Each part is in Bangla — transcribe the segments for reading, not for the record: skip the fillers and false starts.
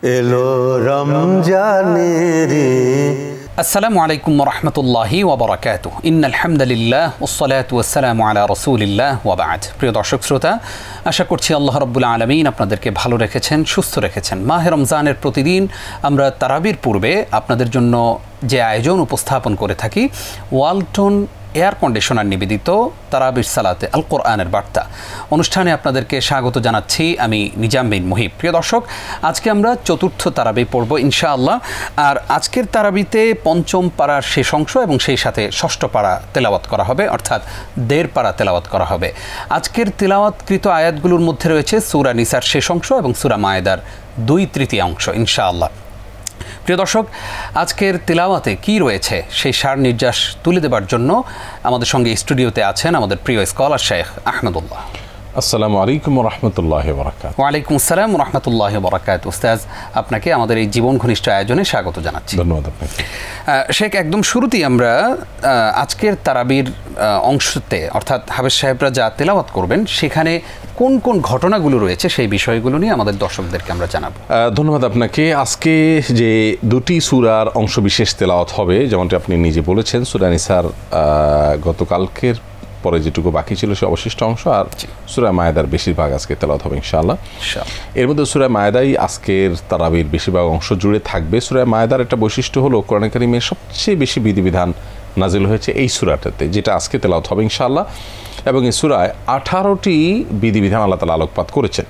এলো রমজানের। আসসালামু আলাইকুম রহমতুল্লাহি ওয়াবারাকাতুহ। ইন্নাল হামদুলিল্লাহ ওয়াসসালাতু ওয়াসসালামু আলা রাসূলিল্লাহ ওয়া বা'দ। প্রিয় দর্শক শ্রোতা, আশা করছি আল্লাহ রাব্বুল আলামিন আপনাদেরকে ভালো রেখেছেন, সুস্থ রেখেছেন। মাহে রমজানের প্রতিদিন আমরা তারাবির পূর্বে আপনাদের জন্য যে আয়োজন উপস্থাপন করে থাকি, ওয়ালটন এয়ার কন্ডিশনার নিবেদিত তারাবির সালাতে আল কোরআনের বার্তা অনুষ্ঠানে আপনাদেরকে স্বাগত জানাচ্ছি আমি নিজাম বিন মুহিব। প্রিয় দর্শক, আজকে আমরা চতুর্থ তারাবি পড়ব ইনশাআল্লাহ। আর আজকের তারাবিতে পঞ্চম পাড়ার শেষ অংশ এবং সেই সাথে ষষ্ঠ পাড়া তেলাওয়াত করা হবে, অর্থাৎ 1.5 পাড়া তেলাওয়াত করা হবে। আজকের তেলাওয়াতকৃত আয়াতগুলোর মধ্যে রয়েছে সূরা নিসার শেষ অংশ এবং সূরা মায়েদার 2/3 অংশ ইনশাআল্লাহ। প্রিয় দর্শক, আজকের তিলাওয়াতে কি রয়েছে সেই সার নির্যাস তুলে দেবার জন্য আমাদের সঙ্গে স্টুডিওতে আছেন আমাদের প্রিয় স্কলার শেখ আহমদুল্লাহ। আসসালামু আলাইকুম রাহমাতুল্লাহি ওয়া বারাকাতুহু। ওয়ালাইকুম আসসালাম রাহমাতুল্লাহি ওয়া বারাকাতুহু। উস্তাদ, আপনাকে আমাদের এই জীবন ঘনিষ্ঠ আয়োজনে স্বাগত জানাচ্ছি। ধন্যবাদ আপনাকে। শেখ, একদম শুরুতেই আমরা আজকের তারাবির অংশতে অর্থাৎ হাফেজ সাহেবরা যা তেলাওয়াত করবেন সেখানে কোন কোন ঘটনাগুলো রয়েছে সেই বিষয়গুলো নিয়ে আমাদের দর্শকদেরকে আমরা জানাবো। ধন্যবাদ আপনাকে। আজকে যে দুটি সূরার অংশ বিশেষ তেলাওয়াত হবে, যেমনটি আপনি নিজে বলেছেন, সূরা নিসার গতকালকের পরে যেটুকু বাকি ছিল সে অবশিষ্ট অংশ, আর সূরা মায়েদার বেশিরভাগ আজকে তেলাওয়াত হবে ইনশাআল্লাহ। এর মধ্যে সূরা মায়েদাই আজকের তারাবির বেশিরভাগ অংশ জুড়ে থাকবে। সূরা মায়েদার একটা বৈশিষ্ট্য হলো কোরআন কারীমের সবচেয়ে বেশি বিধিবিধান নাজিল হয়েছে এই সূরাটাতে, যেটা আজকে তেলাওয়াত হবে ইনশাআল্লাহ। এবং এই সূরায় 18টি বিধিবিধান আল্লাহ তাআলা আলোকপাত করেছেন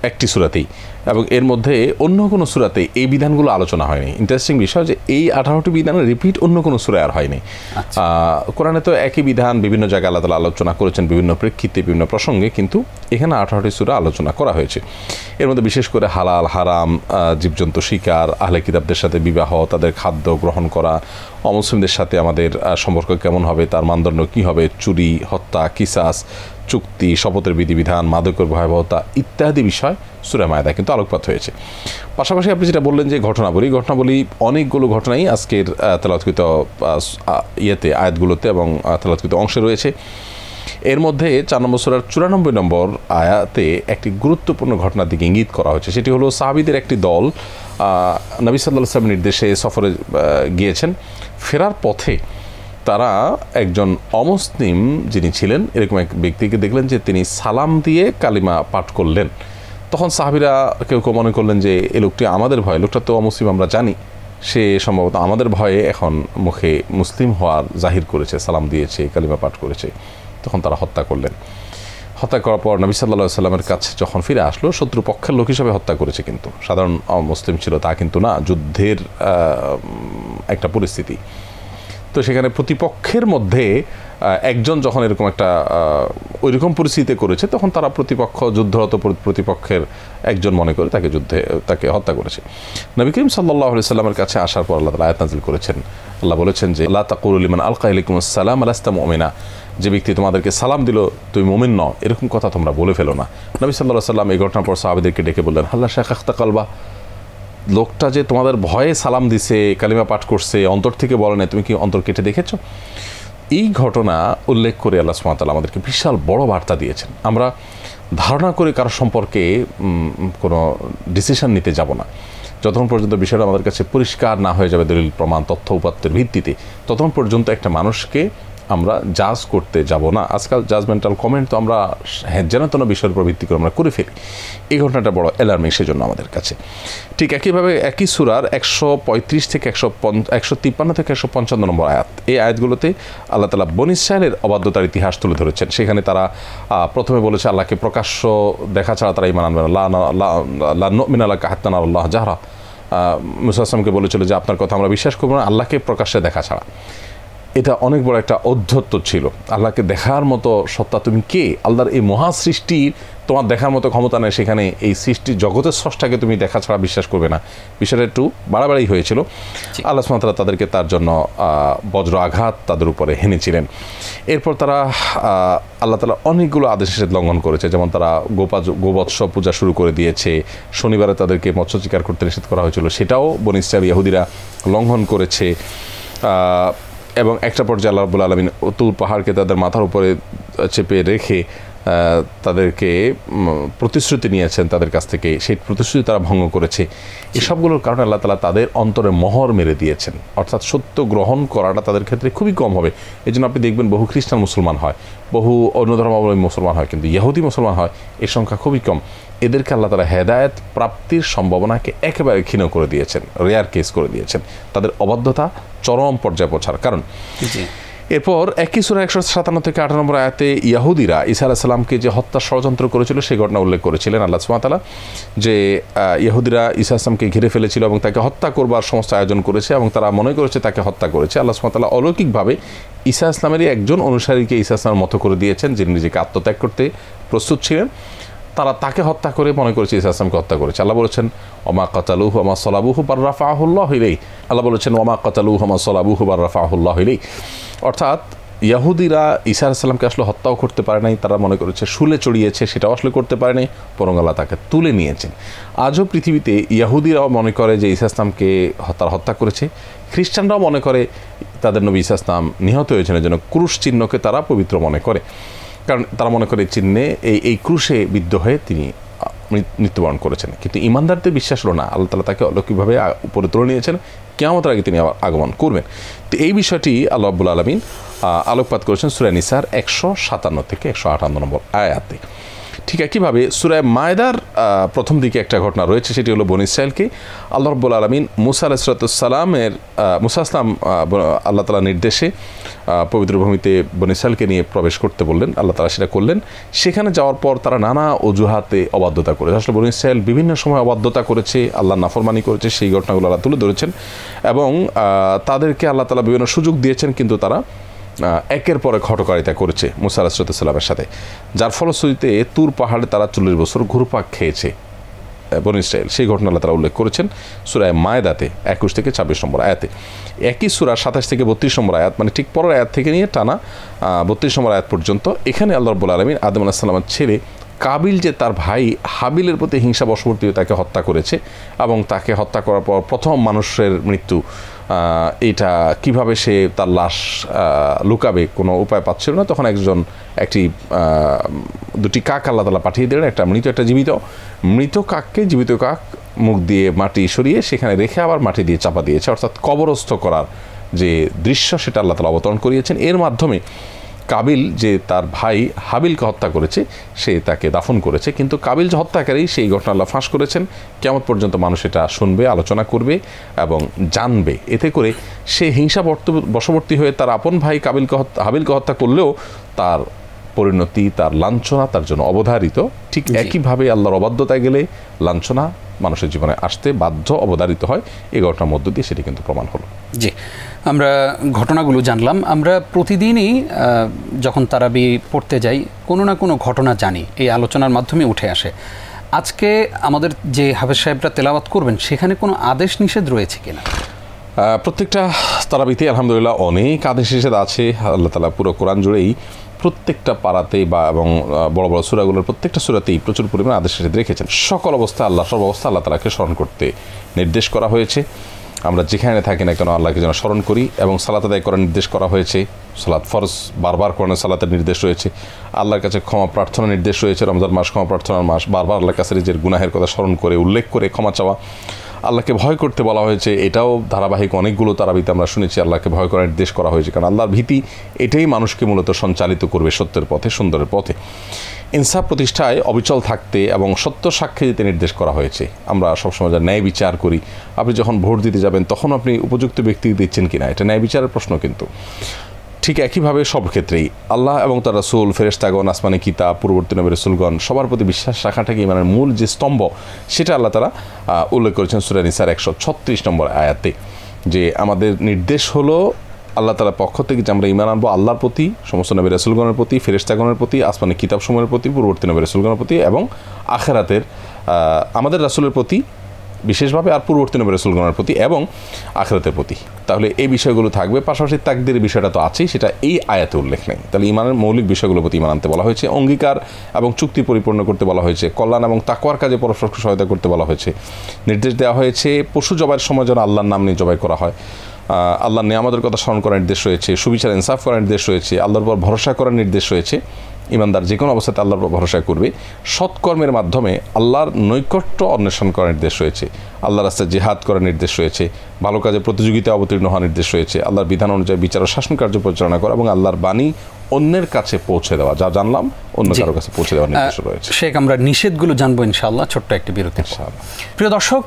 একটি সূরাতেই, এবং এর মধ্যে অন্য কোনো সূরাতে এই বিধানগুলো আলোচনা হয়নি। ইন্টারেস্টিং বিষয় যে এই 18টি বিধানের রিপিট অন্য কোনো সূরায় আর হয়নি। কোরআনে তো একই বিধান বিভিন্ন জায়গায় আল্লাহ তাআলা আলোচনা করেছেন বিভিন্ন প্রেক্ষিতে বিভিন্ন প্রসঙ্গে, কিন্তু এখানে 18টি সূরা আলোচনা করা হয়েছে। এর মধ্যে বিশেষ করে হালাল হারাম, জীবজন্তু শিকার, আহলে কিতাবদের সাথে বিবাহ, তাদের খাদ্য গ্রহণ করা, অমুসলিমদের সাথে আমাদের সম্পর্ক কেমন হবে, তার মানদণ্ড কী হবে, চুরি, হত্যা, কিসাস, চুক্তি, শপথের বিধিবিধান, মাদকের ভয়াবহতা ইত্যাদি বিষয় সূরা মায়েদা কিন্তু আলোকপাত হয়েছে। পাশাপাশি আপনি যেটা বললেন যে ঘটনাবলী অনেকগুলো ঘটনাই আজকের তেলাওয়াতকৃত আয়াতগুলোতে এবং তেলাওয়াতকৃত অংশে রয়েছে। এর মধ্যে 4 নম্বর সূরার 94 নম্বর আয়াতে একটি গুরুত্বপূর্ণ ঘটনার দিকে ইঙ্গিত করা হয়েছে। সেটি হলো সাহাবীদের একটি দল নবী সাল্লাল্লাহু আলাইহি ওয়াসাল্লামের নির্দেশে সফরে গিয়েছেন। ফেরার পথে তারা একজন অমুসলিম যিনি ছিলেন এরকম এক ব্যক্তিকে দেখলেন যে তিনি সালাম দিয়ে কালিমা পাঠ করলেন। তখন সাহাবীরা কেউ কেউ মনে করলেন যে এই লোকটি আমাদের ভয়ে, লোকটা তো অমুসলিম আমরা জানি, সে সম্ভবত আমাদের ভয়ে এখন মুখে মুসলিম হওয়ার জাহির করেছে, সালাম দিয়েছে, কালিমা পাঠ করেছে। তখন তারা হত্যা করলেন। হত্যা করার পর নবী সাল্লাল্লাহু আলাইহি ওয়াসাল্লামের কাছে যখন ফিরে আসলো, শত্রু পক্ষের লোক হিসাবে হত্যা করেছে, কিন্তু সাধারণ মুসলিম ছিল তা কিন্তু না, যুদ্ধের একটা পরিস্থিতি। তো সেখানে প্রতিপক্ষের মধ্যে একজন যখন এরকম একটা ওইরকম পরিস্থিতিতে করেছে, তখন তারা যুদ্ধরত প্রতিপক্ষের একজন মনে করে তাকে হত্যা করেছে। নবী করিম সাল্লাল্লাহু আলাইহি ওয়াসাল্লামের কাছে আসার পর আল্লাহ তাআলা আয়াত নাযিল করেছেন। আল্লাহ বলেছেন যে লা তাকুলু লিমান আলকা ইলাইকুমুস সালাম লাস্তা মুমিনা, যে ব্যক্তি তোমাদেরকে সালাম দিল তুমি মুমিন নও, এরকম কথা তোমরা বলে ফেলো না। নবী সাল্লাল্লাহু আলাইহি ওয়াসাল্লাম এই ঘটনার পর সাহাবীদেরকে ডেকে বললেন, আল্লাহ শাকাখতা কালবা, লোকটা যে তোমাদের ভয়ে সালাম দিছে, কালিমা পাঠ করছে, অন্তর থেকে বলে না, তুমি কি অন্তর কেটে দেখেছো? এই ঘটনা উল্লেখ করে আল্লাহ সুবহানাহু ওয়া তাআলা আমাদেরকে বিশাল বড় বার্তা দিয়েছেন। আমরা ধারণা করে কারো সম্পর্কে কোনো ডিসিশন নিতে যাব না, যতক্ষণ পর্যন্ত বিষয়টা আমাদের কাছে পরিষ্কার না হয়ে যাবে দলিল প্রমাণ তথ্য উপাত্তের ভিত্তিতে, ততক্ষণ পর্যন্ত একটা মানুষকে আমরা জাজ করতে যাব না। আজকাল জাজমেন্টাল কমেন্ট তো আমরা যেন তেন বিষয়ের উপর ভিত্তি করে আমরা করে ফেলি। এই ঘটনাটা বড় অ্যালার্মিং সেজন্য আমাদের কাছে। ঠিক একইভাবে একই সূরার 135 থেকে 153 থেকে 155 নম্বর আয়াত, এই আয়াতগুলোতে আল্লাহ তাআলা বনী ইসরাঈলের অবাধ্যতার ইতিহাস তুলে ধরেছেন। সেখানে তারা প্রথমে বলেছে আল্লাহকে প্রকাশ্য দেখা ছাড়া তারা ঈমান আনবে না, লা নুমিনা লাকা হাত্তা নারাল্লাহ জাহরা। মুসা আসলামকে বলেছিল যে আপনার কথা আমরা বিশ্বাস করব না আল্লাহকে প্রকাশ্যে দেখা ছাড়া। এটা অনেক বড় একটা অধ্যত্ব ছিল। আল্লাহকে দেখার মতো সত্তা তুমি কে? আল্লাহর এই মহা সৃষ্টির তোমার দেখার মতো ক্ষমতা নেই, সেখানে এই সৃষ্টির জগতের স্রষ্টাকে তুমি দেখা ছাড়া বিশ্বাস করবে না। বিষয়টা একটু বাড়াবাড়ি হয়েছিল। আল্লাহ সুবহানাহু ওয়া তাআলা তাদেরকে তার জন্য বজ্র আঘাত তাদের উপরে হেনেছিলেন। এরপর তারা আল্লাহ তাআলা অনেকগুলো আদেশ লঙ্ঘন করেছে, যেমন তারা গোবৎস পূজা শুরু করে দিয়েছে। শনিবারে তাদেরকে মৎস্য শিকার করতে নিষেধ করা হয়েছিল, সেটাও বনী ইসরাঈল ইহুদিরা লঙ্ঘন করেছে। এবং একটা পর্যায়ে আল্লাহ রাব্বুল আলামিন তুর পাহাড়কে তাদের মাথার উপরে চেপে রেখে তাদেরকে প্রতিশ্রুতি নিয়েছেন তাদের কাছ থেকে, সেই প্রতিশ্রুতি তারা ভঙ্গ করেছে। এসবগুলোর কারণে আল্লাহ তাআলা তাদের অন্তরে মোহর মেরে দিয়েছেন, অর্থাৎ সত্য গ্রহণ করাটা তাদের ক্ষেত্রে খুবই কম হবে। এই জন্য আপনি দেখবেন বহু খ্রিস্টান মুসলমান হয়, বহু অন্য ধর্মাবলম্বী মুসলমান হয়, কিন্তু ইহুদি মুসলমান হয় এর সংখ্যা খুবই কম। এদেরকে আল্লাহ তাআলা হেদায়েত প্রাপ্তির সম্ভাবনাকে একেবারে ক্ষীণ করে দিয়েছেন, রেয়ার কেস করে দিয়েছেন, তাদের অবাধ্যতা চরম পর্যায়ে পৌঁছার কারণ। এরপর একই সূরা 157 থেকে 58 নম্বর আয়াতে ইহুদিরা ঈসা আলাইহিস সালামকে যে হত্যা ষড়যন্ত্র করেছিল সেই ঘটনা উল্লেখ করেছিলেন আল্লাহ সুবহানাহু ওয়া তাআলা, যে ইহুদিরা ঈসা আলাইহিস সালামকে ঘিরে ফেলেছিল এবং তাকে হত্যা করবার সমস্ত আয়োজন করেছে এবং তারা মনে করেছে তাকে হত্যা করেছে। আল্লাহ সুবহানাহু ওয়া তাআলা অলৌকিকভাবে ঈসা আলাইহিস সালামেরই একজন অনুসারীকে ঈসা আলাইহিস সালামের মতো করে দিয়েছেন, যিনি নিজেকে আত্মত্যাগ করতে প্রস্তুত ছিলেন। তারা তাকে হত্যা করে মনে করেছে ঈসা আলাইহিস সালামকে হত্যা করেছে। আল্লাহ বলেছেন ওমা কাতালুহু ওমা সালাবুহু বাল রাফাহুল্লাহু ইলাইহি। আল্লাহ বলেছেন ওমা কাতালুহু ওমা সালাবুহু বাল রাফাহুল্লাহু ইলাইহি। অর্থাৎ ইহুদিরা ঈসা আলাইহিস সালামকে আসলে হত্যাও করতে পারে নাই, তারা মনে করেছে শুলে চড়িয়েছে, সেটাও আসলে করতে পারে নাই, বরং আল্লাহ তাকে তুলে নিয়েছেন। আজও পৃথিবীতে ইহুদিরাও মনে করে যে ঈসা আলাইহিস সালামকে হত্যা করেছে, খ্রিস্টানরাও মনে করে তাদের নবী ঈসা আলাইহিস সালাম নিহত হয়েছেন, জন্য ক্রুশ চিহ্নকে তারা পবিত্র মনে করে, কারণ তারা মনে করে চিহ্নে এই ক্রুশে বিদ্ধ হয়ে তিনি মৃত্যুবরণ করেছেন। কিন্তু ঈমানদারদের বিশ্বাস হলো না, আল্লাহ তাআলা তাকে অলৌকিকভাবে উপরে তুলে নিয়েছেন, কিয়ামতের আগে তিনি আবার আগমন করবেন। তো এই বিষয়টি আল্লাহ রাব্বুল আলামিন আলোকপাত করেছেন সূরা নিসার 157 থেকে 158 নম্বর আয়াতে। ঠিক একইভাবে সূরা মায়দার প্রথম দিকে একটা ঘটনা রয়েছে, সেটি হলো বনী ইসরাঈলকে আল্লাহ রাব্বুল আলামিন মুসা আলাইহিস সালামের আল্লাহ তাআলা নির্দেশে পবিত্র ভূমিতে বনী ইসরাঈলকে নিয়ে প্রবেশ করতে বললেন, আল্লাহ তাআলা সেটা করলেন। সেখানে যাওয়ার পর তারা নানা অজুহাতে অবাধ্যতা করেছে। আসলে বনী ইসরাঈল বিভিন্ন সময় অবাধ্যতা করেছে, আল্লাহ নাফরমানি করেছে, সেই ঘটনাগুলো আল্লাহ তুলে ধরেছেন এবং তাদেরকে আল্লাহ তাআলা বিভিন্ন সুযোগ দিয়েছেন, কিন্তু তারা একের পর এক হঠকারিতা করেছে মুসা আলাইহিস সালামের সাথে, যার ফলশ্রুতিতে তুর পাহাড়ে তারা 40 বছর ঘুরপাক খেয়েছে বনী ইসরাঈল। সেই ঘটনা আল্লাহ তাআলা উল্লেখ করেছেন সূরা মায়দাতে 21 থেকে 26 নম্বর আয়াতে। একই সূরা 27 থেকে 32 নম্বর আয়াত, মানে ঠিক পরের আয়াত থেকে নিয়ে টানা 32 নম্বর আয়াত পর্যন্ত, এখানে আল্লাহ রাব্বুল আলামিন আদম আলাইহিস সালামের ছেলে কাবিল যে তার ভাই হাবিলের প্রতি হিংসা বশবর্তী হয়ে তাকে হত্যা করেছে এবং তাকে হত্যা করার পর প্রথম মানুষের মৃত্যু, এটা কিভাবে সে তার লাশ লুকাবে কোনো উপায় পাচ্ছিল না, তখন দুটি কাক আল্লাহ তাআলা পাঠিয়ে দিলেন, একটা মৃত একটা জীবিত। মৃত কাককে জীবিত কাক মুখ দিয়ে মাটি সরিয়ে সেখানে রেখে আবার মাটি দিয়ে চাপা দিয়েছে, অর্থাৎ কবরস্থ করার যে দৃশ্য সেটা আল্লাহ তাআলা অবতরণ করিয়েছেন। এর মাধ্যমে কাবিল যে তার ভাই হাবিলকে হত্যা করেছে সে তাকে দাফন করেছে, কিন্তু কাবিল যে হত্যাকারী সেই ঘটনা আল্লাহ ফাঁস করেছেন। কিয়ামত পর্যন্ত মানুষ এটা শুনবে, আলোচনা করবে এবং জানবে। এতে করে সে হিংসা বশবর্তী হয়ে তার আপন ভাই হাবিলকে হত্যা করলেও তার পরিণতি, তার লাঞ্ছনা তার জন্য অবধারিত। ঠিক একইভাবে আল্লাহর অবাধ্যতায় গেলে লাঞ্ছনা মানুষের জীবনে আসতে বাধ্য, অবধারিত হয়। এই ঘটনার মধ্য দিয়ে সেটি কিন্তু প্রমাণ হলো। জি, আমরা ঘটনাগুলো জানলাম। আমরা প্রতিদিনই যখন তারাবি পড়তে যাই কোনো না কোনো ঘটনা জানি, এই আলোচনার মাধ্যমে উঠে আসে। আজকে আমাদের যে হাফেজ সাহেবরা তেলাওয়াত করবেন সেখানে কোনো আদেশ নিষেধ রয়েছে কিনা? প্রত্যেকটা তারাবিতে আলহামদুলিল্লাহ অনেক আদেশ নিষেধ আছে। আল্লাহ তাআলা পুরো কোরআন জুড়েই প্রত্যেকটা পাড়াতেই এবং বড় বড় সূরাগুলোর প্রত্যেকটা সূরাতেই প্রচুর পরিমাণে আদেশ নিষেধ রেখেছেন। সকল অবস্থা সর্ব অবস্থা আল্লাহ তাআলাকে স্মরণ করতে নির্দেশ করা হয়েছে। আমরা যেখানে থাকি না কেন আল্লাহকে যেন স্মরণ করি এবং সালাত আদায় করার নির্দেশ করা হয়েছে। সালাত ফরজ, বারবার কোরআনে সালাতের নির্দেশ রয়েছে। আল্লাহর কাছে ক্ষমা প্রার্থনার নির্দেশ রয়েছে। রমজান মাস ক্ষমা প্রার্থনার মাস, বারবার আল্লাহর কাছে নিজের গুনাহের কথা স্মরণ করে উল্লেখ করে ক্ষমা চাওয়া। আল্লাহকে ভয় করতে বলা হয়েছে, এটাও ধারাবাহিক অনেকগুলো তারাবিতে আমরা শুনেছি আল্লাহকে ভয় করার নির্দেশ করা হয়েছে, কারণ আল্লাহর ভীতি এটাই মানুষকে মূলত সঞ্চালিত করবে সত্যের পথে, সুন্দরের পথে। ইনসাফ প্রতিষ্ঠায় অবিচল থাকতে এবং সত্য সাক্ষ্য দিতে নির্দেশ করা হয়েছে। আমরা সবসময় যা ন্যায় বিচার করি, আপনি যখন ভোট দিতে যাবেন তখন আপনি উপযুক্ত ব্যক্তিকে দিচ্ছেন কিনা, এটা ন্যায় বিচারের প্রশ্ন। কিন্তু ঠিক একইভাবে সব ক্ষেত্রেই আল্লাহ এবং তার রাসূল, ফেরেশতাগণ, আসমানি কিতাব, পূর্ববর্তী নবী রাসূলগণ সবার প্রতি বিশ্বাস রাখাটাকে ইমানের মূল যে স্তম্ভ, সেটা আল্লাহ তাআলা উল্লেখ করেছেন সূরা নিসার 136 নম্বর আয়াতে, যে আমাদের নির্দেশ হলো আল্লাহ তাআলার পক্ষ থেকে যে আমরা ঈমান আনবো আল্লাহর প্রতি, সমস্ত নবী রাসূলগণের প্রতি, ফেরেশতাগণের প্রতি, আসমানি কিতাবসমূহের প্রতি, পূর্ববর্তী নবী রাসূলগণের প্রতি এবং আখিরাতের আমাদের রাসূলের প্রতি বিশেষভাবে, আর পূর্ববর্তী নবী রাসূলগণের প্রতি এবং আখিরাতের প্রতি। তাহলে এই বিষয়গুলো থাকবে। পাশাপাশি তাকদীরের বিষয়টা তো আছেই, সেটা এই আয়াতে উল্লেখ নেই। তাহলে ঈমানের মৌলিক বিষয়গুলোর প্রতি ঈমান আনতে বলা হয়েছে। অঙ্গীকার এবং চুক্তি পরিপূর্ণ করতে বলা হয়েছে। কল্যাণ এবং তাকওয়ার কাজে পরস্পরকে সহায়তা করতে বলা হয়েছে। নির্দেশ দেওয়া হয়েছে পশু জবাইয়ের সময় যেন আল্লাহর নাম নিয়ে জবাই করা হয়। আল্লাহর নিয়ামতের কথা স্মরণ করার নির্দেশ রয়েছে। সুবিচার ইনসাফ করার নির্দেশ রয়েছে। আল্লাহর উপর ভরসা করার নির্দেশ রয়েছে। ইমানদার যে কোনো অবস্থাতে আল্লাহর ভরসা করবে, সৎকর্মের মাধ্যমে আল্লাহর নৈকট্য অন্বেষণ করার নির্দেশ রয়েছে, আল্লাহর রাস্তায় জিহাদ করার নির্দেশ রয়েছে, ভালো কাজে প্রতিযোগিতায় অবতীর্ণ হওয়ার নির্দেশ রয়েছে, আল্লাহর বিধান অনুযায়ী বিচার ও শাসন কার্য পরিচালনা করা এবং আল্লাহর বাণী অন্যের কাছে পৌঁছে দেওয়া, যা জানলাম অন্য কারো কাছে পৌঁছে দেওয়ার নির্দেশ রয়েছে। শেখ, আমরা নিষেধগুলো জানবো ইনশাআল্লাহ ছোট্ট একটি বিরতি। প্রিয় দর্শক,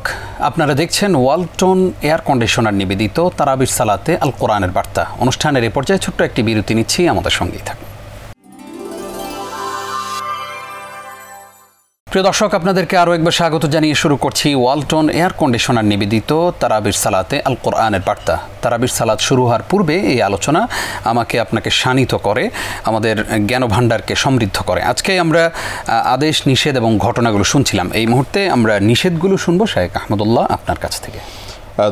আপনারা দেখছেন ওয়ালটন এয়ার কন্ডিশনার নিবেদিত তারাবির সালাতে আল কোরআনের বার্তা অনুষ্ঠানের এই পর্যায়ে ছোট্ট একটি বিরতি নিচ্ছি, আমাদের সঙ্গেই থাকুন। প্রিয় দর্শক, আপনাদেরকে আরও একবার স্বাগত জানিয়ে শুরু করছি ওয়ালটন এয়ার কন্ডিশনার নিবেদিত তারাবির সালাতে আল কোরআনের বার্তা। তারাবির সালাত শুরু হওয়ার পূর্বে এই আলোচনা আমাকে আপনাকে শানিত করে, আমাদের জ্ঞান ভাণ্ডারকে সমৃদ্ধ করে। আজকে আমরা আদেশ, নিষেধ এবং ঘটনাগুলো শুনছিলাম। এই মুহূর্তে আমরা নিষেধগুলো শুনবো শেখ আহমদুল্লাহ আপনার কাছ থেকে।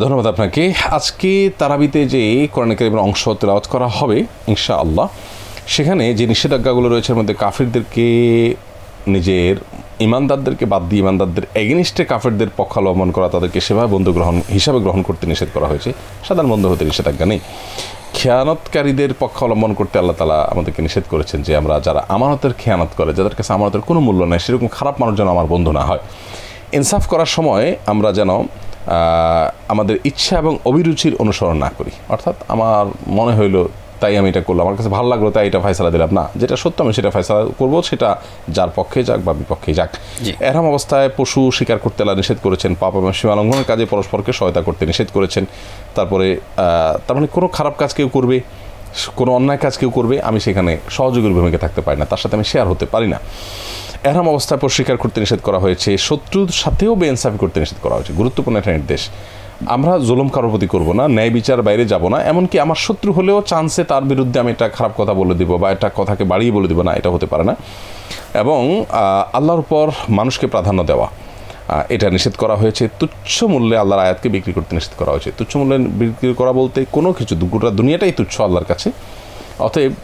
ধন্যবাদ আপনাকে। আজকে তারাবিতে যে কোরআন কারীমের অংশ তেলাওয়াত করা হবে ইনশাআল্লাহ, সেখানে যে নিষেধাজ্ঞাগুলো রয়েছে এর মধ্যে কাফিরদেরকে, নিজের ইমানদারদেরকে বাদ দিয়ে ইমানদারদের এগেনিস্টে কাফেরদের পক্ষাবলম্বন করা, তাদেরকে সেভাবে বন্ধু হিসাবে গ্রহণ করতে নিষেধ করা হয়েছে। সাধারণ বন্ধু হতে নিষেধাজ্ঞা নেই। খেয়ানতকারীদের পক্ষাবলম্বন করতে আল্লাহ তাআলা আমাদেরকে নিষেধ করেছেন যে আমরা যারা আমানতের খেয়ানত করে, যাদের কাছে আমানতের কোনো মূল্য নেই, সেরকম খারাপ মানুষ যেন আমার বন্ধু না হয়। ইনসাফ করার সময় আমরা যেন আমাদের ইচ্ছা এবং অভিরুচির অনুসরণ না করি, অর্থাৎ আমার মনে হইল তাই আমি এটা করলাম, আমার কাছে ভালো লাগলো তাই এটা ফয়সালা দিলাম না, যেটা সত্য আমি সেটা ফয়সালা করবো, সেটা যার পক্ষে যাক বা বিপক্ষে যাক। এরকম অবস্থায় পশু শিকার করতে আল্লাহ নিষেধ করেছেন, পাপ এবং সীমা লঙ্ঘনের কাজে পরস্পরকে সহায়তা করতে নিষেধ করেছেন। তারপরে তার মানে কোনো খারাপ কাজ কেউ করবে, কোনো অন্যায় কাজ কেউ করবে, আমি সেখানে সহযোগীর ভূমিকা থাকতে পারি না, তার সাথে আমি শেয়ার হতে পারি না। এরকম অবস্থায় পশু শিকার করতে নিষেধ করা হয়েছে। শত্রুর সাথেও বেইনসাফি করতে নিষেধ করা হয়েছে, গুরুত্বপূর্ণ একটা নির্দেশ। আমরা জুলুম কারোর প্রতি করবো না, ন্যায় বিচার বাইরে যাব না, এমনকি আমার শত্রু হলেও চান্সে তার বিরুদ্ধে আমি একটা খারাপ কথা বলে দিব বা একটা কথাকে বাড়িয়ে বলে দিব না, এটা হতে পারে না। এবং আল্লাহর উপর মানুষকে প্রাধান্য দেওয়া, এটা নিষেধ করা হয়েছে। তুচ্ছ মূল্যে আল্লাহর আয়াতকে বিক্রি করতে নিষেধ করা হয়েছে। তুচ্ছ মূল্যে বিক্রি করা বলতে কোনো কিছু, গোটা দুনিয়াটাই তুচ্ছ আল্লাহর কাছে। অতএব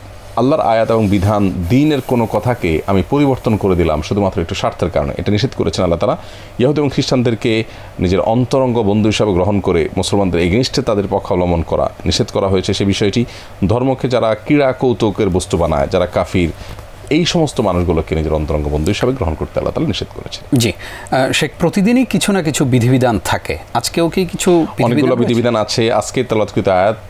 আল্লাহর আয়াত এবং বিধান, দ্বীনের কোনো কথাকে আমি পরিবর্তন করে দিলাম শুধুমাত্র একটু স্বার্থের কারণে, এটা নিষেধ করেছেন আল্লাহ তাআলা। ইহুদি এবং খ্রিস্টানদেরকে নিজের অন্তরঙ্গ বন্ধু হিসাবে গ্রহণ করে মুসলমানদের এগেনিস্টে তাদের পক্ষ অবলম্বন করা নিষেধ করা হয়েছে। সে বিষয়টি ধর্মকে যারা ক্রীড়া কৌতুকের বস্তু বানায়, যারা কাফির, এই সমস্ত মানুষগুলোকে নিজের অন্তরঙ্গ বন্ধু হিসাবে গ্রহণ করতে আল্লাহ তাআলা নিষেধ করেছেন। জি শেখ, প্রতিদিনই কিছু না কিছু বিধিবিধান থাকে, আজকেও কি কিছু অনেকগুলো বিধিবিধান আছে। আজকে তেলাওয়াতকৃত আয়াত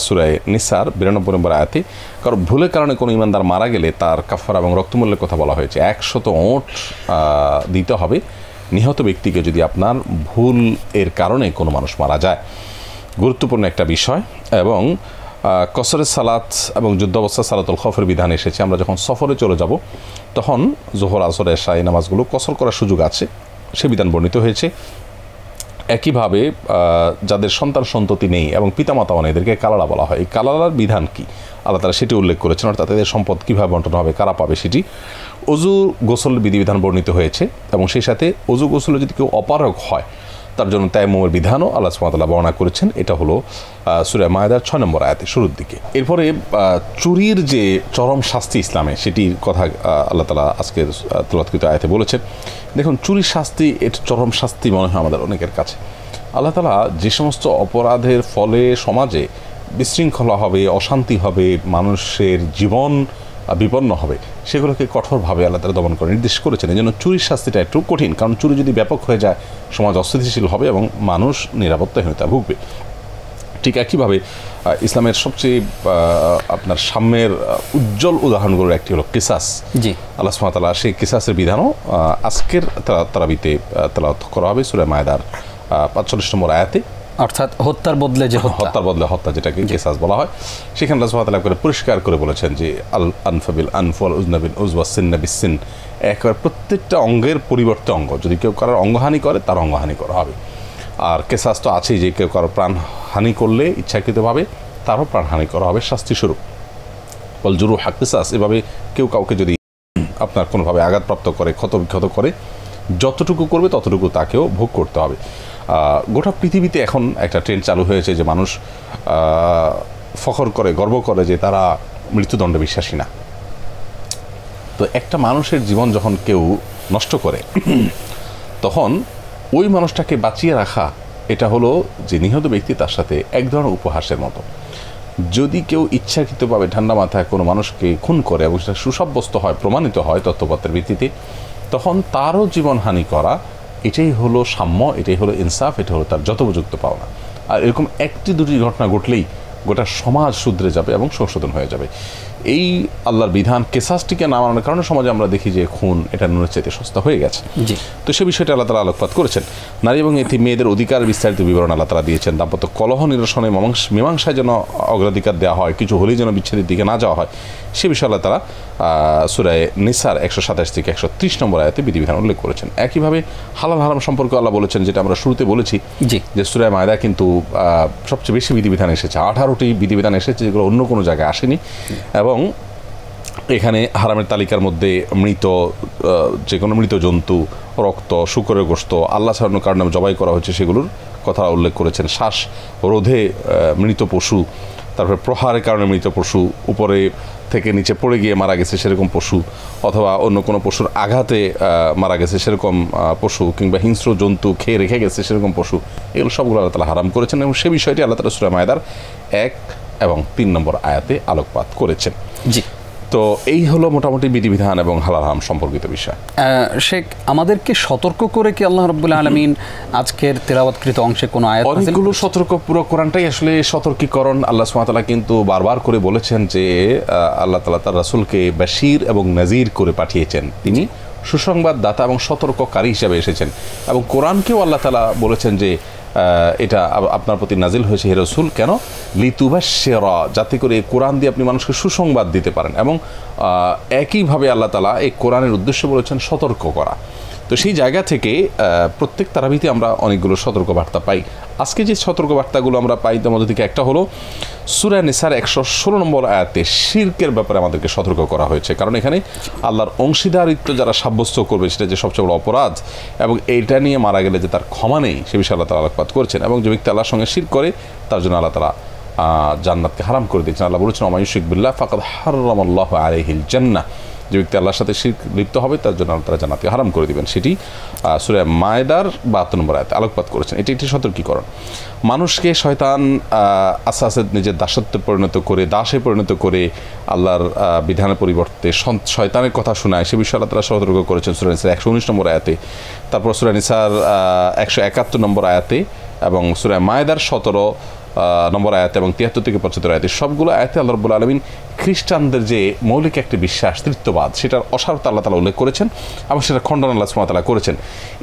সূরা নিসার 92 নম্বর আয়াতে, কারণ ভুলের কারণে কোনো ইমানদার মারা গেলে তার কাফারা এবং রক্তমূল্যের কথা বলা হয়েছে। 100 ওট দিতে হবে নিহত ব্যক্তিকে যদি আপনার ভুল এর কারণে কোনো মানুষ মারা যায়। গুরুত্বপূর্ণ একটা বিষয়। এবং কসরের সালাত এবং যুদ্ধাবস্থা সালাতুল খৌফের বিধান এসেছে। আমরা যখন সফরে চলে যাব তখন জোহর, আসর, এশা এই নামাজগুলো কসর করার সুযোগ আছে, সে বিধান বর্ণিত হয়েছে। একইভাবে যাদের সন্তান সন্ততি নেই এবং পিতামাতাও নেই, এদেরকে কালালা বলা হয়। এই কালালার বিধান কি আল্লাহ তাআলা সেটি উল্লেখ করেছেন, অর্থাৎ এদের সম্পদ কীভাবে বন্টন হবে, কারা পাবে সেটি। অজু গোসলের বিধিবিধান বর্ণিত হয়েছে এবং সেই সাথে অজু গোসলে যদি কেউ অপারগ হয় তার জন্য তায়াম্মুমের বিধানও আল্লাহ সুবহানাহু ওয়া তাআলা বর্ণনা করেছেন। এটা হলো সূরা মায়েদার 6 নম্বর আয়াতে শুরুর দিকে। এরপরে চুরির যে চরম শাস্তি ইসলামে, সেটির কথা আল্লাহ তাআলা আজকে তেলাওয়াতকৃত আয়াতে বলেছেন। দেখুন, চুরির শাস্তি, এটা চরম শাস্তি মনে হয় আমাদের অনেকের কাছে। আল্লাহ তাআলা যে সমস্ত অপরাধের ফলে সমাজে বিশৃঙ্খলা হবে, অশান্তি হবে, মানুষের জীবন বিপন্ন হবে, সেগুলোকে কঠোরভাবে আল্লাহ তাআলা দমন করে নির্দেশ করেছেন। এই জন্য চুরির শাস্তিটা একটু কঠিন, কারণ চুরি যদি ব্যাপক হয়ে যায় সমাজ অস্থিতিশীল হবে এবং মানুষ নিরাপত্তাহীনতা ভুগবে। ঠিক একইভাবে ইসলামের সবচেয়ে আপনার সাম্যের উজ্জ্বল উদাহরণগুলোর একটি হলো কিসাস। জি, আল্লাহ সুবহানাহু ওয়া তাআলা সেই কিসাসের বিধানও আজকের তারাবিতে তেলাওয়াত করা হবে সূরা মায়েদার 45 নম্বর আয়াতে, অর্থাৎ হত্যার বদলে যে হত্যার বদলে হত্যা, যেটাকে কিসাস বলা হয়। সেখানে আল্লাহ সুবহানাহু ওয়া তাআলা করে পরিষ্কার করে বলেছেন যে আল আনফাবিল আনফল উজনাবিল উজওয়া সিন্না বিসিন, একবার প্রত্যেকটা অঙ্গের পরিবর্তে অঙ্গ, যদি কেউ কারোর অঙ্গহানি করে তার অঙ্গহানি করা হবে। আর কেসাস তো আছেই, যে কেউ কারো প্রাণহানি করলে ইচ্ছাকৃতভাবে তারও প্রাণহানি করা হবে শাস্তিস্বরূপ। বল জুরু হাক কিসাস, এভাবে কেউ কাউকে যদি আপনার কোনোভাবে আঘাতপ্রাপ্ত করে, ক্ষতবিক্ষত করে, যতটুকু করবে ততটুকু তাকেও ভোগ করতে হবে। গোটা পৃথিবীতে এখন একটা ট্রেন্ড চালু হয়েছে যে মানুষ ফখর করে, গর্ব করে যে তারা মৃত্যুদণ্ডে বিশ্বাসী না। তো একটা মানুষের জীবন যখন কেউ নষ্ট করে তখন ওই মানুষটাকে বাঁচিয়ে রাখা, এটা হলো যে নিহত ব্যক্তি তার সাথে এক ধরনের উপহাসের মতো। যদি কেউ ইচ্ছাকৃতভাবে ঠান্ডা মাথায় কোনো মানুষকে খুন করে এবং সেটা সুসাব্যস্ত হয়, প্রমাণিত হয় তথ্যপত্রের ভিত্তিতে, তখন তারও জীবনহানি করা এটাই হলো সাম্য, এটাই হলো ইনসাফ, এটা হলো তার যথোপযুক্ত পাওনা। আর এরকম একটি দুটি ঘটনা ঘটলেই গোটা সমাজ শুধরে যাবে এবং সংশোধন হয়ে যাবে। এই আল্লাহর বিধান কেসাসটিকে না মানানোর কারণে সমাজে আমরা দেখি যে খুন এটা নুনের চাইতে সস্তা হয়ে গেছে। তো সে বিষয়টা আল্লাহ তাআলা আলোকপাত করেছেন। নারী এবং এতিম মেয়েদের অধিকার বিস্তারিত বিবরণ আল্লাহ তাআলা দিয়েছেন। দাম্পত্য কলহ নিরসনে মীমাংসায় যেন অগ্রাধিকার দেওয়া হয়, কিছু হলেই যেন বিচ্ছেদের দিকে না যাওয়া হয়, সে বিষয়ে আল্লাহ তাআলা সূরা নিসার 127 থেকে 130 নম্বর আয়াতে বিধিবিধান উল্লেখ করেছেন। একইভাবে হালাল হারাম সম্পর্কে আল্লাহ বলেছেন, যেটা আমরা শুরুতে বলেছি যে সূরা মায়দা কিন্তু সবচেয়ে বেশি বিধিবিধান এসেছে, 18টি বিধিবিধান এসেছে যেগুলো অন্য কোনো জায়গায় আসেনি। এবং এখানে হারামের তালিকার মধ্যে মৃত যে কোনো মৃত জন্তু, রক্ত, শূকরের গোশত, আল্লাহ ছাড়ানোর কারণে জবাই করা হয়েছে সেগুলোর কথা উল্লেখ করেছেন। শ্বাস রোধে মৃত পশু, তারপরে প্রহারের কারণে মৃত পশু, উপরে থেকে নিচে পড়ে গিয়ে মারা গেছে সেরকম পশু, অথবা অন্য কোনো পশুর আঘাতে মারা গেছে সেরকম পশু, কিংবা হিংস্র জন্তু খেয়ে রেখে গেছে সেরকম পশু, এগুলো সবগুলো আল্লাহ তাআলা হারাম করেছেন। এবং সে বিষয়টি আল্লাহ তাআলা সূরা মায়দার 1 এবং 3 নম্বর আয়াতে আলোকপাত করেছেন। জি, তো এই হলো মোটামুটি বিধিবিধান এবং হালাল হারাম সম্পর্কিত বিষয়। শেখ, আমাদেরকে সতর্ক করে কি আল্লাহ রাব্বুল আলামিন আজকের তেলাওয়াতকৃত অংশে কোনো আয়াত? অনেকগুলো সতর্ক, পুরো কোরআনটাই আসলে সতর্কীকরণ। আল্লাহ সুবহানাহু ওয়া তাআলা কিন্তু বারবার করে বলেছেন যে আল্লাহ তাআলা তার রাসূলকে বাশীর এবং নাযীর করে পাঠিয়েছেন, তিনি সুসংবাদ দাতা এবং সতর্ককারী হিসেবে এসেছেন। এবং কোরআনকেও আল্লাহ তাআলা বলেছেন যে এটা আপনার প্রতি নাজিল হয়েছে হে রাসূল, কেন? লিতুবাশশিরা, যাতে করে এই কোরআন দিয়ে আপনি মানুষকে সুসংবাদ দিতে পারেন। এবং একইভাবে আল্লাহ তাআলা এই কোরআনের উদ্দেশ্য বলেছেন সতর্ক করা। তো সেই জায়গা থেকে প্রত্যেক তারাবিতে আমরা অনেকগুলো সতর্কবার্তা পাই। আজকে যে সতর্কবার্তাগুলো আমরা পাই তার মধ্যে থেকে একটা হলো সূরা নিসার 116 নম্বর আয়াতে শিরকের ব্যাপারে আমাদেরকে সতর্ক করা হয়েছে। কারণ এখানে আল্লাহর অংশীদারিত্ব যারা সাব্যস্ত করবে সেটা যে সবচেয়ে বড় অপরাধ, এবং এইটা নিয়ে মারা গেলে যে তার ক্ষমা নেই সে বিষয়ে আল্লাহ তাআলা আলোকপাত করছেন। এবং যে ব্যক্তি আল্লাহর সঙ্গে শিরক করে তার জন্য আল্লাহ তাআলা জান্নাতকে হারাম করে দিয়েছেন। আল্লাহ বলেছেন ওয়া মান ইউশরিক বিল্লাহ ফাকাদ হারামাল্লাহু আলাইহিল জান্নাহ, যে ব্যক্তি আল্লাহর সাথে শিরক লিপ্ত হবে তার জন্য আল্লাহ তাআলা জান্নাতকে হারাম করে দিবেন। সেটি সূরা মায়দার 72 নম্বর আয়াতে আলোকপাত করেছেন। এটি একটি সতর্কীকরণ। মানুষকে শয়তান আস্তে আস্তে নিজের দাসত্বে পরিণত করে, দাসে পরিণত করে আল্লাহর বিধানের পরিবর্তে শয়তানের কথা শোনায়, সে বিষয়ে আল্লাহ তাআলা সতর্ক করেছেন সূরা নিসার 119 নম্বর আয়াতে, তারপর সূরা নিসার 171 নম্বর আয়াতে, এবং সূরা মায়দার 17 নম্বর আয়াতে এবং 73 থেকে 75 আয়াতে, সবগুলো আয়াতে আল্লাহ রাব্বুল আলামিন খ্রিস্টানদের যে মৌলিক একটি বিশ্বাস তৃত্ববাদ সেটার অসারতা আল্লাহ তাআলা উল্লেখ করেছেন এবং সেটা খণ্ডন আল্লাহ সুবহানাহু ওয়া তাআলা করেছেন।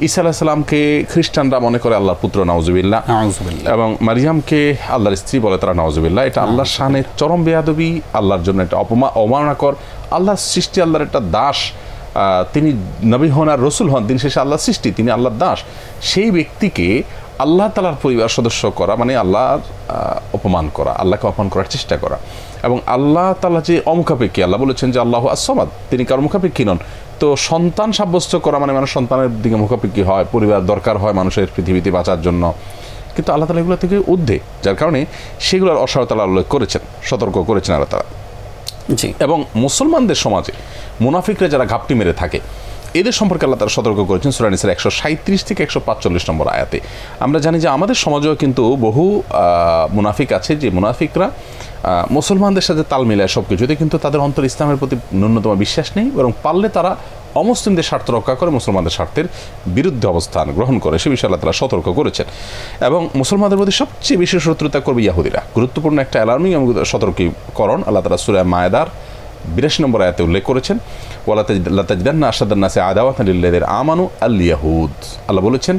ঈসা আলাইহিস সালামকে খ্রিস্টানরা মনে করে আল্লাহর পুত্র, নাউজুবিল্লাহ, এবং মারিয়ামকে আল্লাহর স্ত্রী বলে তারা, নাউজুবিল্লাহ। এটা আল্লাহর শানে চরম বেয়াদবি, আল্লাহর জন্য এটা অবমাননাকর। আল্লাহর সৃষ্টি, আল্লাহর একটা দাস, তিনি নবী হন আর রসুল হন, দিন শেষে আল্লাহর সৃষ্টি, তিনি আল্লাহর দাস। সেই ব্যক্তিকে আল্লাহ তাআলার পরিবার সদস্য করা মানে আল্লাহর অপমান করা, আল্লাহকে অপমান করার চেষ্টা করা। এবং আল্লাহ তাআলা যে অমুখাপেক্ষী, আল্লাহ বলেছেন যে আল্লাহু আস-সামাদ, তিনি কারো মুখাপেক্ষী নন। তো সন্তান সাব্যস্ত করা মানে মানুষ সন্তানের দিকে মুখাপেক্ষী হয়, পরিবার দরকার হয় মানুষের পৃথিবীতে বাঁচার জন্য, কিন্তু আল্লাহ তাআলা এগুলো থেকে ঊর্ধ্বে, যার কারণে সেগুলোর অসারতা উল্লেখ করেছেন, সতর্ক করেছেন আল্লাহ তাআলা। জি, এবং মুসলমানদের সমাজে মুনাফিকরা যারা ঘাপটি মেরে থাকে এদের সম্পর্কে আল্লাহ তাআলা সতর্ক করেছেন সূরা নিসার 137 থেকে 145 নম্বর আয়াতে। আমরা জানি যে আমাদের সমাজেও কিন্তু বহু মুনাফিক আছে, যে মুনাফিকরা মুসলমানদের সাথে তাল মিলায় সব কিছুতে, কিন্তু তাদের অন্তর ইসলামের প্রতি ন্যূনতম বিশ্বাস নেই, বরং পারলে তারা অমুসলিমদের স্বার্থ রক্ষা করে মুসলমানদের স্বার্থের বিরুদ্ধে অবস্থান গ্রহণ করে। সে বিষয়ে আল্লাহ তাআলা সতর্ক করেছেন। এবং মুসলমানদের প্রতি সবচেয়ে বেশি শত্রুতা করবে ইহুদিরা। গুরুত্বপূর্ণ একটা অ্যালার্মিং এবং সতর্কীকরণ আল্লাহ তাআলা সূরা মায়দার 82 নম্বর আয়াতে উল্লেখ করেছেন, ওয়ালা তাজিদান্না আশাদ্দান নাসি আদাওয়াতান লিল্লাযিনা আমানু আল ইয়াহুদ। আল্লাহ বলেছেন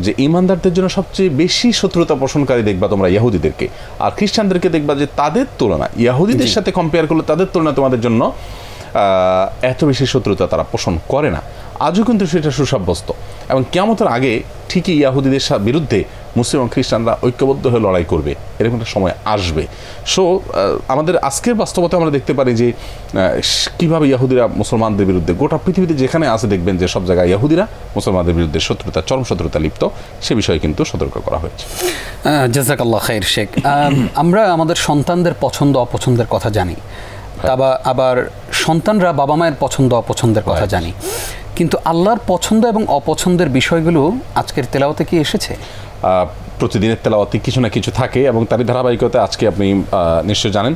যে ঈমানদারদের জন্য সবচেয়ে বেশি শত্রুতা পোষণকারী দেখবা তোমরা ইহুদিদেরকে, আর খ্রিস্টানদেরকে দেখবা যে তাদের তুলনা, ইহুদিদের সাথে কম্পেয়ার করলে তাদের তুলনা তোমাদের জন্য এত বেশি শত্রুতা তারা পোষণ করে না। আজও কিন্তু সেটা সুসাব্যস্ত, এবং কিয়ামতের আগে ঠিকই ইহুদিদের বিরুদ্ধে মুসলিম এবং খ্রিস্টানরা ঐক্যবদ্ধ হয়ে লড়াই করবে, এরকম একটা সময় আসবে। সো আমাদের আজকের বাস্তবতা আমরা দেখতে পারি যে কীভাবে ইহুদিরা মুসলমানদের বিরুদ্ধে, গোটা পৃথিবীতে যেখানে আছে দেখবেন যে সব জায়গায় ইহুদিরা মুসলমানদের বিরুদ্ধে শত্রুতা, চরম শত্রুতা লিপ্ত, সে বিষয়ে কিন্তু সতর্ক করা হয়েছে। জাযাকাল্লাহ খাইর শেখ। আমরা আমাদের সন্তানদের পছন্দ অপছন্দের কথা জানি, আবার সন্তানরা বাবা মায়ের পছন্দ অপছন্দের কথা জানি, কিন্তু আল্লাহর পছন্দ এবং অপছন্দের বিষয়গুলো আজকের তেলাওয়াতে কি এসেছে? প্রতিদিনের তেলাওয়াতে কিছু না কিছু থাকে এবং তারই ধারাবাহিকতায় আজকে আপনি নিশ্চয় জানেন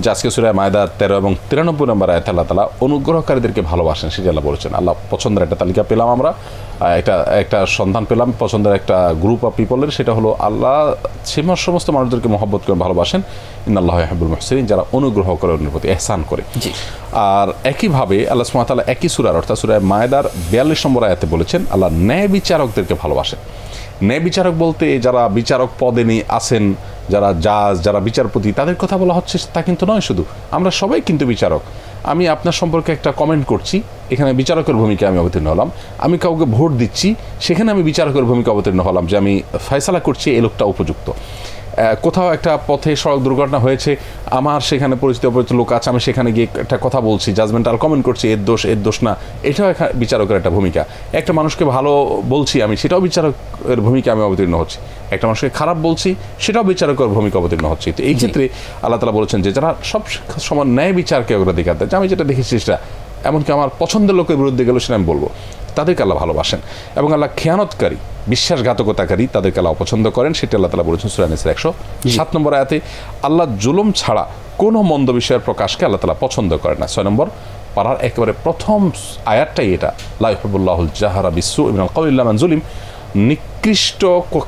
যে আজকে সূরা মায়দা 13 এবং 93 নম্বর আয়াতে আল্লাহ তাআলা অনুগ্রহকারীদেরকে ভালোবাসেন সেটা আল্লাহ বলেছেন। আল্লাহ পছন্দের একটা তালিকা পেলাম, আমরা একটা সন্ধান পেলাম পছন্দের একটা গ্রুপ অফ পিপলের, সেটা হলো আল্লাহ সমস্ত মানুষদেরকে মহব্বত করে ভালোবাসেন। ইন্নাল্লাহা ইউহিব্বুল মুহসিনিন, যারা অনুগ্রহ করে, অন্যের প্রতি ইহসান করে। আর একইভাবে আল্লাহ সুবহানাহু ওয়া তাআলা একই সূরার অর্থাৎ সূরা মায়দার 42 নম্বর আয়াতে বলেছেন আল্লাহ ন্যায় বিচারকদেরকে ভালোবাসেন। ন্যায় বিচারক বলতে যারা বিচারক পদে আছেন, যারা জাজ, যারা বিচারপতি, তাদের কথা বলা হচ্ছে তা কিন্তু নয়। শুধু আমরা সবাই কিন্তু বিচারক। আমি আপনার সম্পর্কে একটা কমেন্ট করছি, এখানে বিচারকের ভূমিকা আমি অবতীর্ণ হলাম। আমি কাউকে ভোট দিচ্ছি, সেখানে আমি বিচারকের ভূমিকা অবতীর্ণ হলাম যে আমি ফয়সালা করছি এই লোকটা উপযুক্ত। কোথাও একটা পথে সড়ক দুর্ঘটনা হয়েছে, আমার সেখানে পরিচিত লোক আছে, আমি সেখানে গিয়ে একটা কথা বলছি, জাজমেন্টাল কমেন্ট করছি, এর দোষ না, এটাও বিচারকের একটা ভূমিকা। একটা মানুষকে ভালো বলছি আমি, সেটাও বিচারকের ভূমিকা আমি অবতীর্ণ হচ্ছি। একটা মানুষকে খারাপ বলছি, সেটাও বিচারকের ভূমিকা অবতীর্ণ হচ্ছে। তো এই ক্ষেত্রে আল্লাহ তাআলা বলেছেন যে যারা সব সময় ন্যায় বিচারকে অগ্রাধিকার দেয়, যে আমি যেটা দেখেছি সেটা, এমনকি আমার পছন্দের লোকের বিরুদ্ধে গেলেও সেটা আমি বলবো, তাদেরকে আল্লাহ ভালোবাসেন। এবং আল্লাহ খেয়ানতকারী, বিশ্বাসঘাতকতাকারী, তাদেরকে আল্লাহ অপছন্দ করেন। সেটা আল্লাহ তাআলা বলেছেন সূরা নিসার 107 নম্বর আয়াতে। আল্লাহ জুলুম ছাড়া কোনো মন্দ বিষয়ের প্রকাশকে আল্লাহ তাআলা পছন্দ করেন না। 6 নম্বর পারার একেবারে প্রথম আয়াতটাই এটা, লা ইউহিব্বুল্লাহুল জাহরা বিসসুই মিনাল কাউলি ইল্লা মান যুলিম। নিকৃষ্ট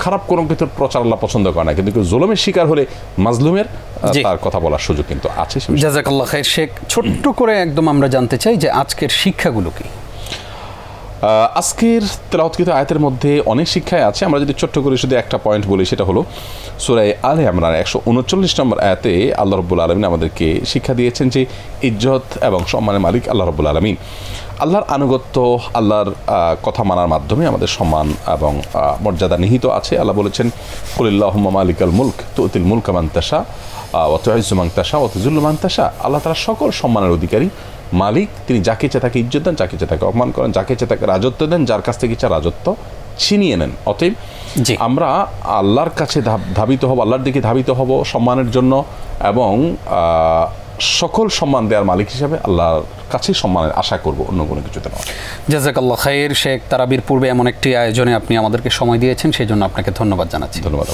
খারাপ কোনো কিছুর প্রচার আল্লাহ পছন্দ করে না, কিন্তু জুলুমের শিকার হলে মাজলুমের তার কথা বলার সুযোগ কিন্তু আছে। জাযাকাল্লাহ খাইর শেখ, ছোট্ট করে একদম আমরা জানতে চাই যে আজকের শিক্ষাগুলো কি? আজকের তেলাওয়াতকৃত আয়াতের মধ্যে অনেক শিক্ষায় আছে। আমরা যদি ছোট্ট করে শুধু একটা পয়েন্ট বলি, সেটা হলো সূরা আলে ইমরান 139 নম্বর আয়াতে আল্লাহ রাব্বুল আলামিন আমাদেরকে শিক্ষা দিয়েছেন যে ইজ্জত এবং সম্মানের মালিক আল্লাহ রাব্বুল আলামিন। আল্লাহর আনুগত্য, আল্লাহর কথা মানার মাধ্যমে আমাদের সম্মান এবং মর্যাদা নিহিত আছে। আল্লাহ বলেছেন কুলিল্লাহুম্মা মালিকাল মুলক তুতিল মুলকা মান তাশা ওয়া তুইজ্জু মান তাশা ওয়া তুযিল্লু মান তাশা। আল্লাহ তাআলা সকল সম্মানের অধিকারী, মালিক। তিনি যাকে ইচ্ছা তাকে ইজ্জত দেন, যাকে ইচ্ছা তাকে অপমান করেন, যাকে ইচ্ছা তাকে রাজত্ব দেন, যার কাছ থেকে ইচ্ছা রাজত্ব ছিনিয়ে নেন। অতএব আমরা আল্লাহর কাছে ধাবিত হব, আল্লাহর দিকে ধাবিত হব সম্মানের জন্য, এবং সকল সম্মান দেওয়ার মালিক হিসাবে আল্লাহর কাছে সম্মানের আশা করব, অন্য কোনো কিছুতে নয়। জাযাকাল্লাহ খাইর শেখ, তারাবির পূর্বে এমন একটি আয়োজনে আপনি আমাদেরকে সময় দিয়েছেন, সেই জন্য আপনাকে ধন্যবাদ জানাচ্ছি। ধন্যবাদ।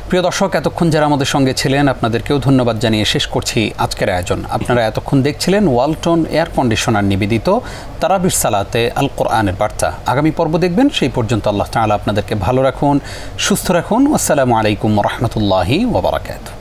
প্রিয় দর্শক, এতক্ষণ যারা আমাদের সঙ্গে ছিলেন আপনাদেরকেও ধন্যবাদ জানিয়ে শেষ করছি আজকের আয়োজন। আপনারা এতক্ষণ দেখছিলেন ওয়ালটন এয়ার কন্ডিশনার নিবেদিত তারাবির সালাতে আল কোরআনের বার্তা। আগামী পর্ব দেখবেন, সেই পর্যন্ত আল্লাহ তাআলা আপনাদেরকে ভালো রাখুন, সুস্থ রাখুন। আসসালামু আলাইকুম ওয়া রাহমাতুল্লাহি ওয়া বারাকাতুহু।